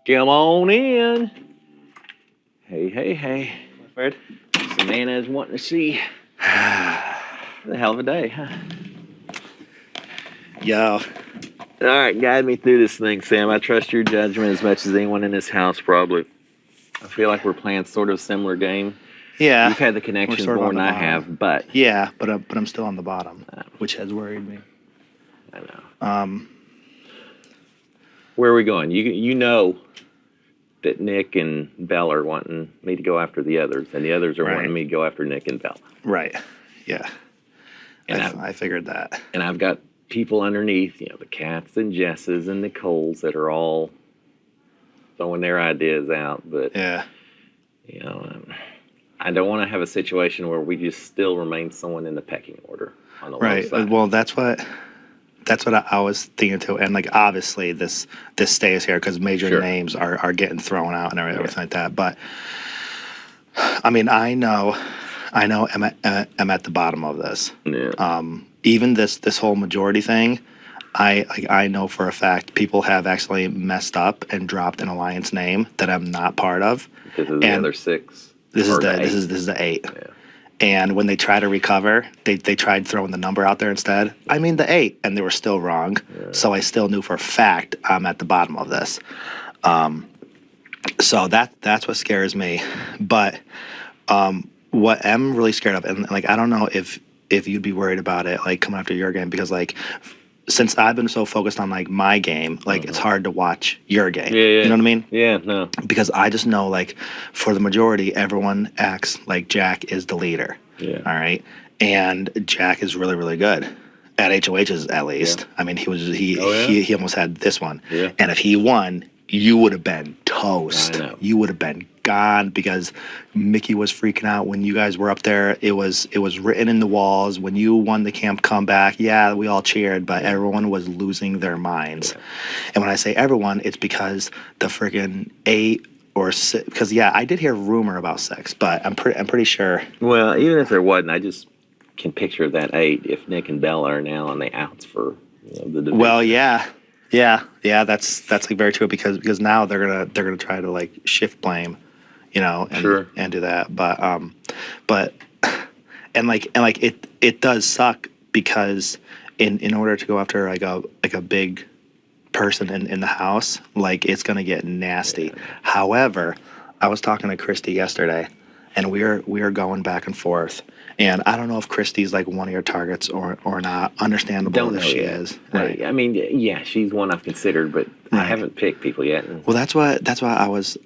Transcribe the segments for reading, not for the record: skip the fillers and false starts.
Come on in. Hey, hey, hey. Fred? Savannah's wanting to see. The hell of a day, huh? Yo. All right, guide me through this thing, Sam. I trust your judgment as much as anyone in this house, probably. I feel like we're playing sort of a similar game. Yeah. You've had the connections sort of more on than the I bottom. have, but Yeah, but I'm still on the bottom, which has worried me. I know. Where are we going? You know that Nick and Bella are wanting me to go after the others, and the others are Right. wanting me to go after Nick and Bella. Right. Yeah. And I figured that. And I've got people underneath, the Cats and Jesses and Nicole's that are all throwing their ideas out. But, Yeah. I don't want to have a situation where we just still remain someone in the pecking order on the low Right. side. Well, that's what I was thinking too. And like obviously this stays here because major Sure. names are getting thrown out and everything like that. But I mean, I know I'm at the bottom of this. Yeah. Even this whole majority thing, I know for a fact people have actually messed up and dropped an alliance name that I'm not part of. This is the other six. This is Or the eight. this is the 8. Yeah. And when they try to recover, they tried throwing the number out there instead. I mean the 8, and they were still wrong. Yeah. So I still knew for a fact I'm at the bottom of this. So that's what scares me. But what I'm really scared of, and like I don't know if you'd be worried about it, like coming after your game, because like since I've been so focused on like my game, like it's hard to watch your game. Yeah. You know what I mean? Yeah, no. Because I just know like for the majority, everyone acts like Jack is the leader. Yeah. All right. And Jack is really, really good at HOHs at least. Yeah. I mean, he almost had this one. Yeah. And if he won, you would have been toast. I know. You would have been gone because Mickey was freaking out when you guys were up there. It was written in the walls when you won the camp comeback. Yeah, we all cheered, but everyone was losing their minds. Yeah. And when I say everyone, it's because the freaking 8 or 6. Because yeah, I did hear rumor about 6, but I'm pretty sure. Well, even if there wasn't, I just can picture that 8 if Nick and Bella are now on the outs for the division. Well, yeah, that's like very true because now they're gonna try to like shift blame, and Sure. and do that. But it does suck because in order to go after like a big person in the house, like it's gonna get nasty. Yeah. However, I was talking to Christy yesterday, and we are going back and forth. And I don't know if Christy's like one of your targets or not. Understandable Don't if know she yet. is. Right. I mean, yeah, she's one I've considered, but I Right. haven't picked people yet. And Well, that's why I was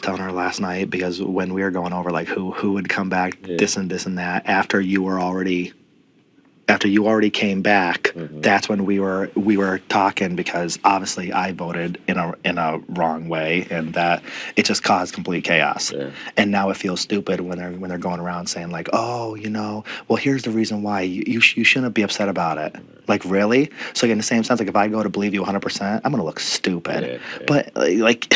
telling her last night, because when we were going over like who would come back, Yeah. this and that after you already came back, that's when we were talking, because obviously I voted in a wrong way, and that it just caused complete chaos. Yeah. And now it feels stupid when they're going around saying like, oh, well, here's the reason why you shouldn't be upset about it. Like, really? So in the same sense, like if I go to believe you 100%, I'm gonna look stupid. Yeah. But like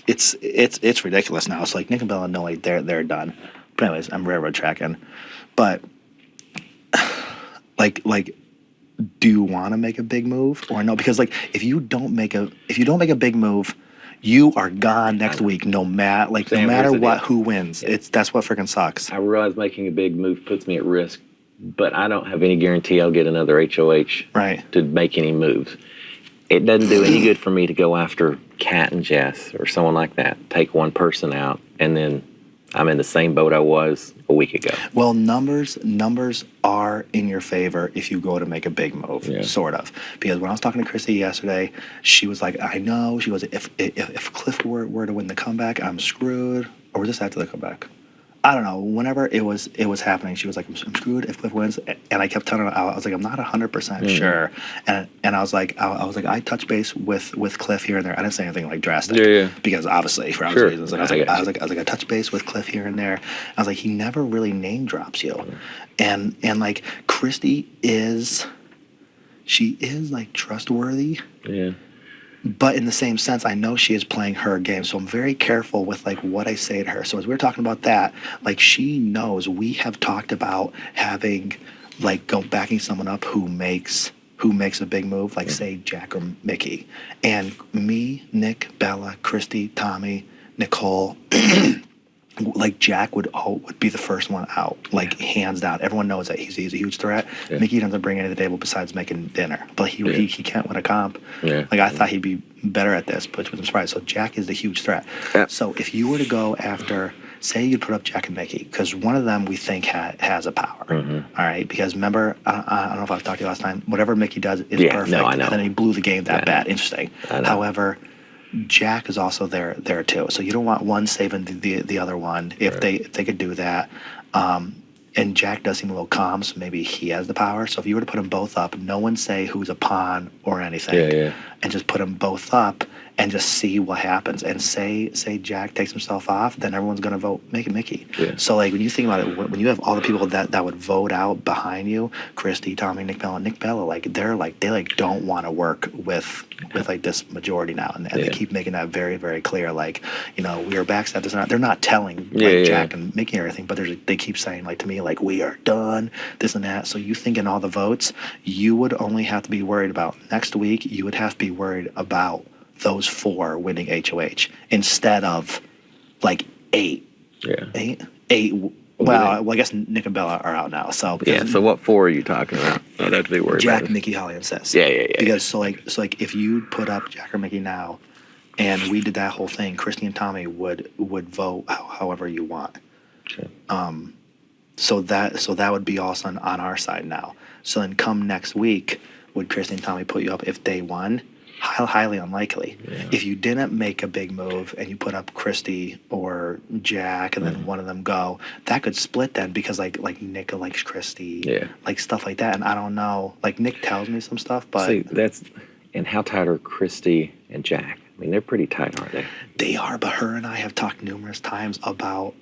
it's ridiculous now. So like Nick and Bella know like they're done. But anyways, I'm railroad tracking. But like do you want to make a big move or no? Because like if you don't make a big move, you are gone next week no matter Sam, here's the what deal. who wins. Yeah. That's what freaking sucks. I realize making a big move puts me at risk, but I don't have any guarantee I'll get another HOH Right. to make any moves. It doesn't do any good for me to go after Kat and Jess or someone like that. Take one person out, and then I'm in the same boat I was a week ago. Well, numbers are in your favor if you go to make a big move, Yeah. sort of. Because when I was talking to Christy yesterday, she was like, "I know." She goes, "If Cliff were to win the comeback, I'm screwed." Or was this after the comeback? I don't know. Whenever it was happening, she was like, "I'm screwed if Cliff wins." And I kept telling her, I was like, "I'm not 100% sure." And I was like, I touched base with Cliff here and there. I didn't say anything like drastic, Yeah. because obviously for obvious Sure. reasons. And I I was like, I touched base with Cliff here and there. I was like, he never really name drops you, and like Christy is like trustworthy. Yeah. But in the same sense, I know she is playing her game, so I'm very careful with like what I say to her. So as we were talking about that, like she knows we have talked about having like backing someone up who who makes a big move, like say Jack or Mickey, and me, Nick, Bella, Christy, Tommy, Nicole, like Jack would be the first one out, like hands down. Everyone knows that he's a huge threat. Yeah. Mickey doesn't bring anything to the table besides making dinner, but he can't win a comp. Yeah. Like I thought he'd be better at this, but was surprised. So Jack is the huge threat. Yeah. So if you were to go after, say you put up Jack and Mickey, because one of them we think has a power. All right, because remember, I don't know if I've talked to you last time. Whatever Mickey does is perfect, no, I know. and then he blew the game that bad. Interesting. I know. However, Jack is also there too. So you don't want one saving the other one if they could do that. And Jack does seem a little calm, so maybe he has the power. So if you were to put them both up, no one say who's a pawn or anything, and just put them both up and just see what happens. And say Jack takes himself off, then everyone's gonna vote make it Mickey. Yeah. So like when you think about it, when you have all the people that would vote out behind you, Christy, Tommy, Nick Bella, like they don't want to work with like this majority now, and they keep making that very, very clear. Like, we are backstabbed. This and that. They're not telling Jack and Mickey or everything, but they keep saying like to me like we are done, this and that. So you think in all the votes, you would only have to be worried about next week. You would have to be worried about those 4 winning HOH instead of like 8. Yeah. Eight. Well, I guess Nick and Bella are out now. So So what 4 are you talking about? I'd have to be worried Jack, about it. Mickey, Holly, and Sis. Yeah. Because so if you put up Jack or Mickey now, and we did that whole thing, Christy and Tommy would vote however you want. Sure. So that would be also on our side now. So then come next week, would Christy and Tommy put you up if they won? Highly unlikely. Yeah. If you didn't make a big move and you put up Christy or Jack and then one of them go, that could split then because like Nick likes Christy, like stuff like that. And I don't know, like Nick tells me some stuff, but see and how tight are Christy and Jack? I mean, they're pretty tight, aren't they? They are, but her and I have talked numerous times about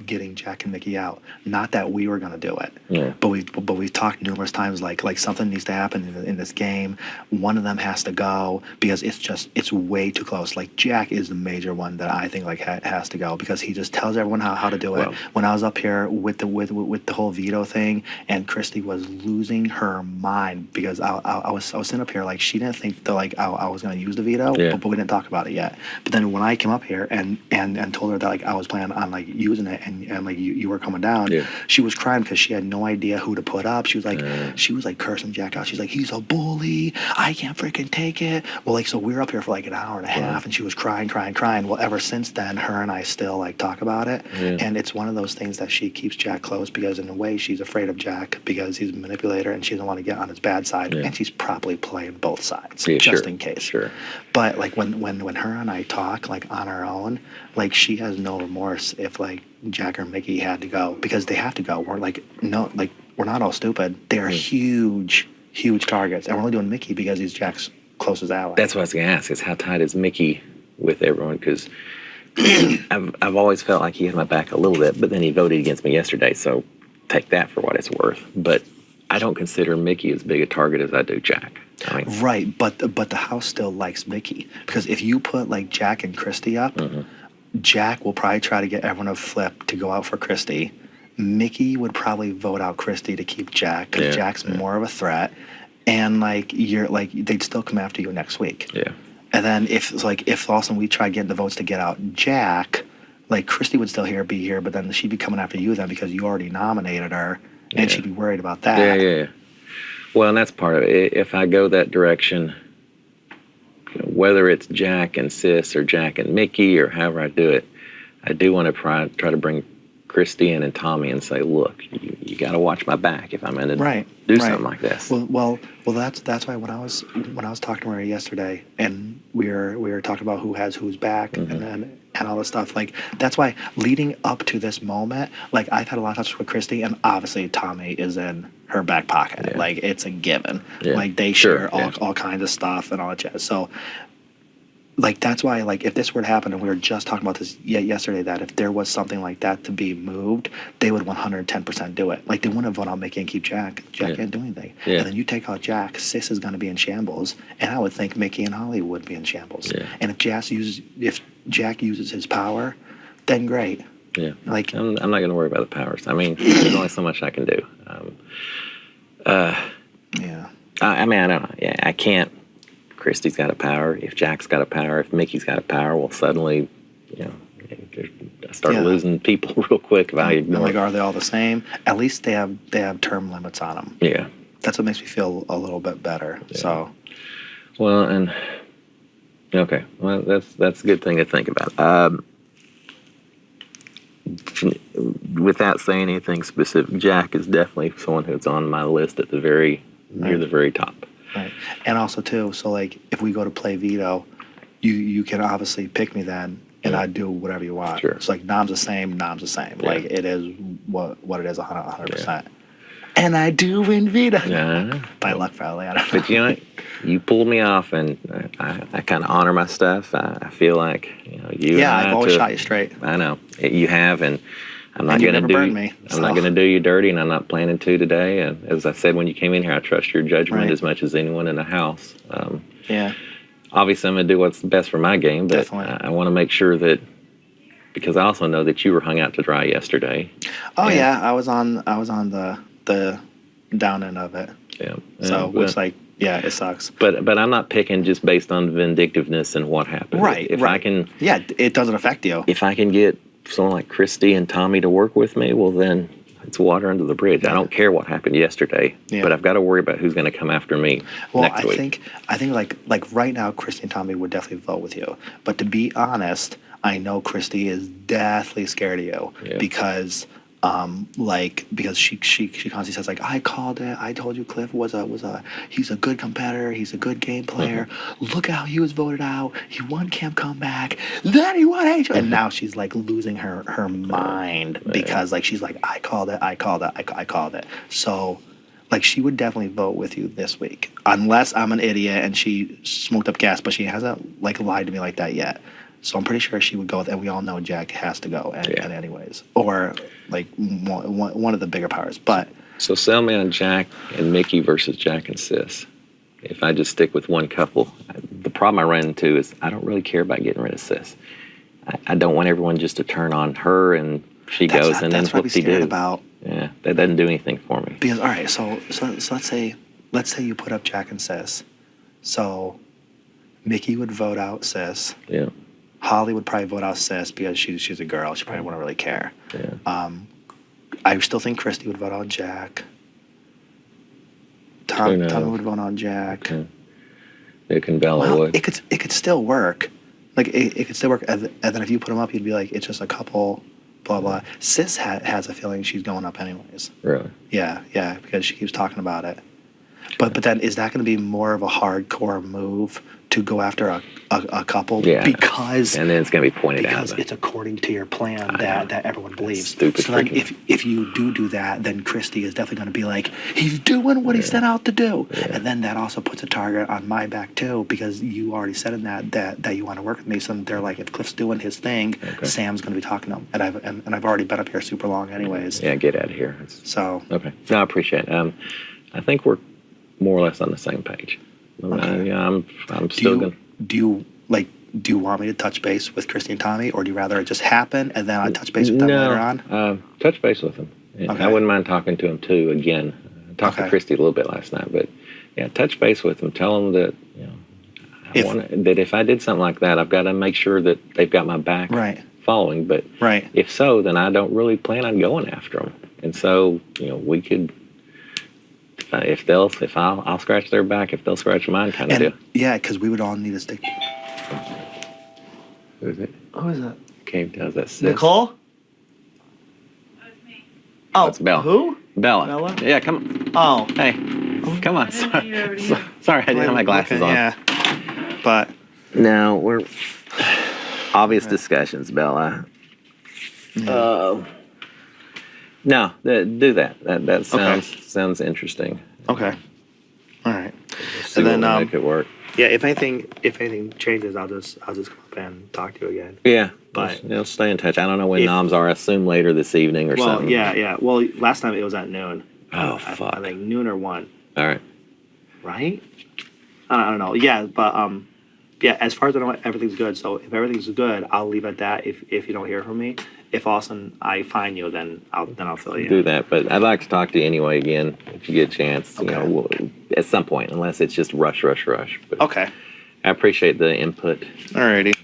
getting Jack and Mickey out. Not that we were gonna do it, but we've talked numerous times like something needs to happen in this game. One of them has to go because it's way too close. Like Jack is the major one that I think like has to go because he just tells everyone how to do it. When I was up here with the whole veto thing, and Christy was losing her mind because I was sitting up here like she didn't think that like I was gonna use the veto, but we didn't talk about it yet. But then when I came up here and told her that like I was planning on like using it and like you were coming down, she was crying because she had no idea who to put up. She was like cursing Jack out. She's like, he's a bully. I can't freaking take it. Well, like so we were up here for like an hour and a half, and she was crying. Well, ever since then, her and I still like talk about it, and it's one of those things that she keeps Jack close because in a way she's afraid of Jack because he's a manipulator and she doesn't want to get on his bad side, and she's probably playing both sides just in case. Sure. But like when her and I talk like on our own, like she has no remorse if like Jack or Mickey had to go because they have to go. We're like we're not all stupid. They're huge targets, and we're only doing Mickey because he's Jack's closest ally. That's what I was going to ask is how tight is Mickey with everyone? Because I've always felt like he had my back a little bit, but then he voted against me yesterday, so take that for what it's worth. But I don't consider Mickey as big a target as I do Jack. I mean, right, but the house still likes Mickey because if you put like Jack and Christy up, Jack will probably try to get everyone to flip to go out for Christy. Mickey would probably vote out Christy to keep Jack because Jack's more of a threat, and like they'd still come after you next week. Yeah. And then if all of a sudden we try getting the votes to get out Jack, like Christy would still be here, but then she'd be coming after you then because you already nominated her, and she'd be worried about that. Yeah. Well, and that's part of it. If I go that direction, whether it's Jack and Sis or Jack and Mickey or however I do it, I do want to try to bring Christy in and Tommy and say, look, you got to watch my back if I'm going to do something like this. Well, that's why when I was talking to her yesterday, and we were talking about who has whose back, and all this stuff. Like that's why leading up to this moment, like I've had a lot of touch with Christy, and obviously Tommy is in her back pocket. Yeah. Like it's a given. Yeah. Like they share all kinds of stuff and all that jazz. So. Like, that's why, like, if this were to happen, and we were just talking about this yesterday, that if there was something like that to be moved, they would 110% do it. Like, they wouldn't vote on Mickey and keep Jack. Jack can't do anything. Yeah. And then you take out Jack, Sis is going to be in shambles, and I would think Mickey and Holly would be in shambles. Yeah. And if Jack uses his power, then great. Yeah. Like, I'm not going to worry about the powers. I mean, there's only so much I can do. Yeah. I mean, I don't know. Yeah, I can't. Christy's got a power. If Jack's got a power, if Mickey's got a power, well, suddenly, you know, I start Yeah. losing people real quick if I And ignore. like, are they all the same? At least they have term limits on them. Yeah. That's what makes me feel a little bit better. Yeah. So, Well, and okay, well, that's a good thing to think about. Without saying anything specific, Jack is definitely someone who's on my list at the very near the very top. right. And also too, so like if we go to play veto, you can obviously pick me then, and Yeah. I do whatever you want. Sure. It's like nom's the same. Yeah. Like it is what it is 100%. And I do win veto. Yeah. By luck, probably. I don't know. But you know what? You pulled me off, and I kind of honor my stuff. I feel like you. Yeah, and I've always shot you straight. I know you have, and I'm not And you've going to never do. burned me, I'm not so. going to do you dirty, and I'm not planning to today. And as I said when you came in here, I trust your judgment Right. as much as anyone in the house. Yeah. Obviously, I'm going to do what's best for my game, but Definitely. I want to make sure that because I also know that you were hung out to dry yesterday. Oh And- yeah, I was on the down end of it. Yeah. So but, which like yeah, it sucks. but I'm not picking just based on vindictiveness and what happened. Right. If right. I can. Yeah, it doesn't affect you. If I can get someone like Christy and Tommy to work with me, well, then it's water under the bridge. I don't care what happened yesterday, Yeah. but I've got to worry about who's going to come after me Well, next week. I think like right now, Christy and Tommy would definitely vote with you. But to be honest, I know Christy is deathly scared of you Yeah. because because she constantly says like, I called it. I told you Cliff was a he's a good competitor. He's a good game player. Look how he was voted out. He won Camp Comeback. Then he won HOH. And now she's like losing her mind because like she's like, I called it. I called it. So like she would definitely vote with you this week, unless I'm an idiot and she smoked up gas, but she hasn't like lied to me like that yet. So I'm pretty sure she would go with, and we all know Jack has to go, and anyways, or like one of the bigger powers. But So sell me on Jack and Mickey versus Jack and Sis. If I just stick with one couple, the problem I run into is I don't really care about getting rid of Sis. I don't want everyone just to turn on her and she goes and then that's what I'm whoop-de-doo. scared about. Yeah, that doesn't do anything for me. Because all right, so let's say you put up Jack and Sis, so Mickey would vote out Sis. Yeah, Holly would probably vote out Sis because she's a girl. She probably wouldn't really care. yeah. I still think Christy would vote on Jack. Who knows? Tommy would vote on Jack. Okay. Nick and Bella Well, would. it could still work. Like it could still work. And then if you put them up, you'd be like, it's just a couple. Blah blah. Sis has a feeling she's going up anyways. Really? Yeah, because she keeps talking about it. But then is that going to be more of a hardcore move to go after a couple? Yeah. Because And then it's going to be pointed out. because it's according to your plan that everyone believes. Stupid So then freaking- if you do that, then Christy is definitely going to be like, he's doing what he set out to do. And then that also puts a target on my back too, because you already said in that you want to work with me. So they're like, if Cliff's doing his thing, Sam's going to be talking to him. And I've already been up here super long anyways. Yeah, get out of here. So Okay. No, I appreciate it. I think we're more or less on the same page. Okay. Yeah, I'm still going to. do you want me to touch base with Christy and Tommy, or do you rather it just happen and then I touch base with them later on? Touch base with them. Yeah, Okay. I wouldn't mind talking to them too. Again, I talked to Okay. Christy a little bit last night, but yeah, touch base with them. Tell them that that if I did something like that, I've got to make sure that they've got my back. Right. Following, but Right. if so, then I don't really plan on going after them. And so we could. If I'll scratch their back, if they'll scratch mine, kind of And deal. yeah, because we would all need to stick. Who is it? Who is that? Came does that. Sis. Nicole? Oh, It's Bella. Who? Bella. Bella? Yeah, come. Oh. Hey, come on. Sorry, I didn't have my glasses on. Yeah. But No, we're obvious discussions, Bella. No, do that. That sounds interesting. okay. All right. See And then what will make it work. yeah, if anything changes, I'll just come up and talk to you again. Yeah, But- but stay in touch. I don't know when If- noms are. I assume later this evening or Well, something. yeah. Well, last time it was at noon. Oh, I fuck. think noon or 1. All right. Right? I don't know. Yeah, but yeah. As far as I know, everything's good. So if everything's good, I'll leave it at that. If you don't hear from me, if all of a sudden I find you, then I'll fill you Do in. that, but I'd like to talk to you anyway again if you get a chance. Okay. at some point, unless it's just rush. But Okay. I appreciate the input. Alrighty.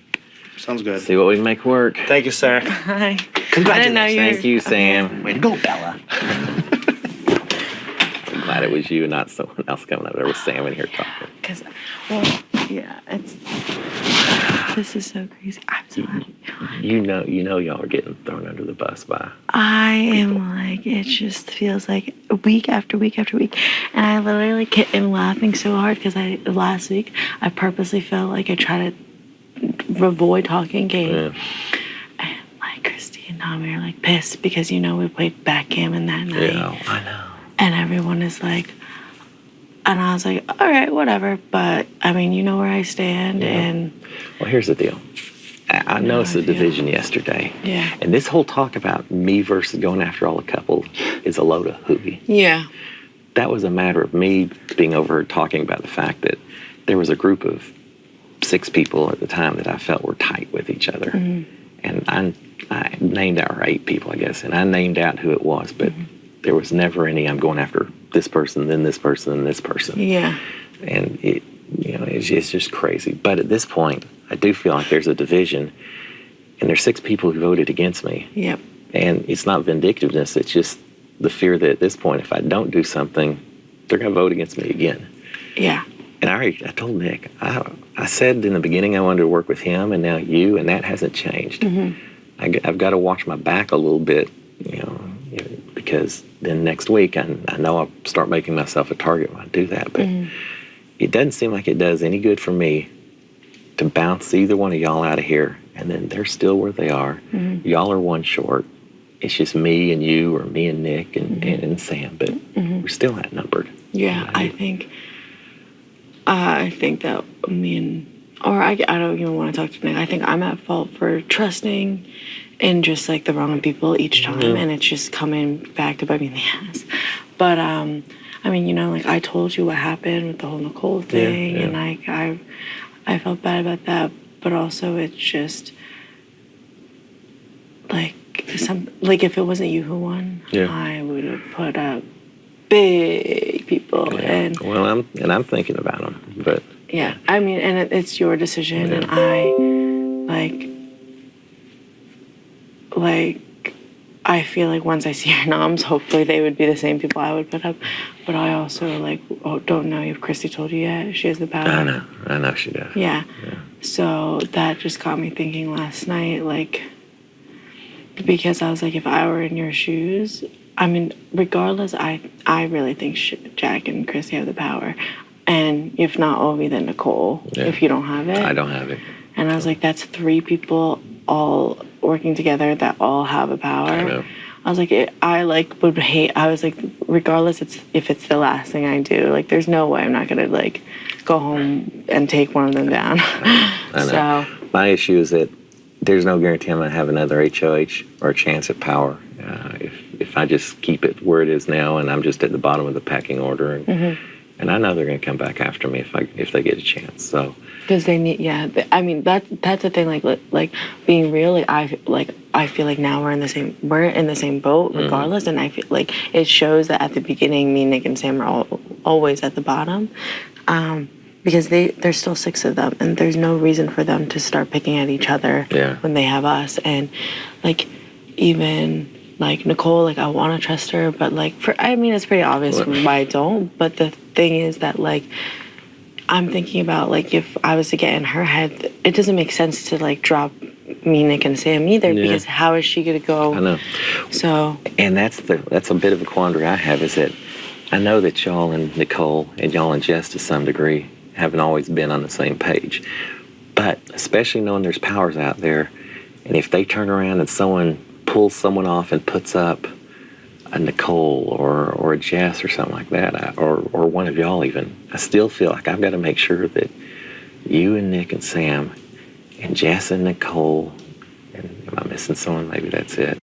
Sounds good. See what we can make work. Thank you, sir. Hi. Congratulations. I didn't know you. Thank you, Sam. Way to go, Bella. I'm glad it was you, not someone else coming up. There was Sam in here talking. Because, well, yeah, this is so crazy. I'm so happy. You know, y'all are getting thrown under the bus by. I am like, it just feels like week after week after week. And I literally am laughing so hard because last week I purposely felt like I tried to avoid talking game. Yeah. And like Christy and Tommy are like pissed because, we played backgammon that night. Yeah, I know. And everyone is like, and I was like, all right, whatever. But I mean, you know where I stand. Yeah. And Well, here's the deal. I noticed the division yesterday. Yeah. And this whole talk about me versus going after all the couples is a load of hooey. yeah. That was a matter of me being overheard talking about the fact that there was a group of 6 people at the time that I felt were tight with each other. Mm-hmm. And I named out, or 8 people, I guess, and I named out who it was, but there was never any, I'm going after this person, then this person, then this person. Yeah. And it's just crazy. But at this point, I do feel like there's a division, and there's 6 people who voted against me. Yep. And it's not vindictiveness, it's just the fear that at this point, if I don't do something, they're going to vote against me again. Yeah. And I told Nick, I said in the beginning I wanted to work with him, and now you, and that hasn't changed. Mm-hmm. I've got to watch my back a little bit, because then next week I know I'll start making myself a target when I do that. But it doesn't seem like it does any good for me to bounce either one of y'all out of here, and then they're still where they are. Y'all are one short. It's just me and you, or me and Nick and Sam, but we're still outnumbered. Yeah. I think that I don't even want to talk to Nick. I think I'm at fault for trusting in just like the wrong people each time, and it's just coming back to bite me in the ass. But I mean, like I told you what happened with the whole Nicole thing, and like I felt bad about that, but also it's just like if it wasn't you who won, I would have put up big people, and well, I'm thinking about them, but yeah, I mean, and it's your decision, and I feel like once I see your noms, hopefully they would be the same people I would put up. But I also don't know if Christy told you yet. She has the power. I know she does. Yeah. So that just got me thinking last night, because I was like, if I were in your shoes, I mean, regardless, I really think Jack and Christy have the power. And if not Ovi, then Nicole, if you don't have it. I don't have it. And I was like, that's 3 people all working together that all have a power. I know. I was like, would hate. I was like, regardless, if it's the last thing I do, there's no way I'm not gonna go home and take one of them down. I know. So My issue is that there's no guarantee I'm gonna have another HOH or a chance at power. If I just keep it where it is now, and I'm just at the bottom of the pecking order, and I know they're gonna come back after me if they get a chance. So. Because they need, I mean that's the thing. Like being real, I feel like now we're in the same boat regardless, and I feel like it shows that at the beginning, me, Nick, and Sam are always at the bottom, because there's still 6 of them, and there's no reason for them to start picking at each other when they have us, and even Nicole, I want to trust her, but it's pretty obvious why I don't. But the thing is that I'm thinking about if I was to get in her head, it doesn't make sense to drop me, Nick, and Sam either, because how is she gonna go? I know. So. And that's a bit of a quandary I have, is that I know that y'all and Nicole and y'all and Jess to some degree haven't always been on the same page, but especially knowing there's powers out there, and if they turn around and someone pulls someone off and puts up a Nicole or a Jess or something like that, or one of y'all even, I still feel like I've got to make sure that you and Nick and Sam and Jess and Nicole, and am I missing someone? Maybe that's it.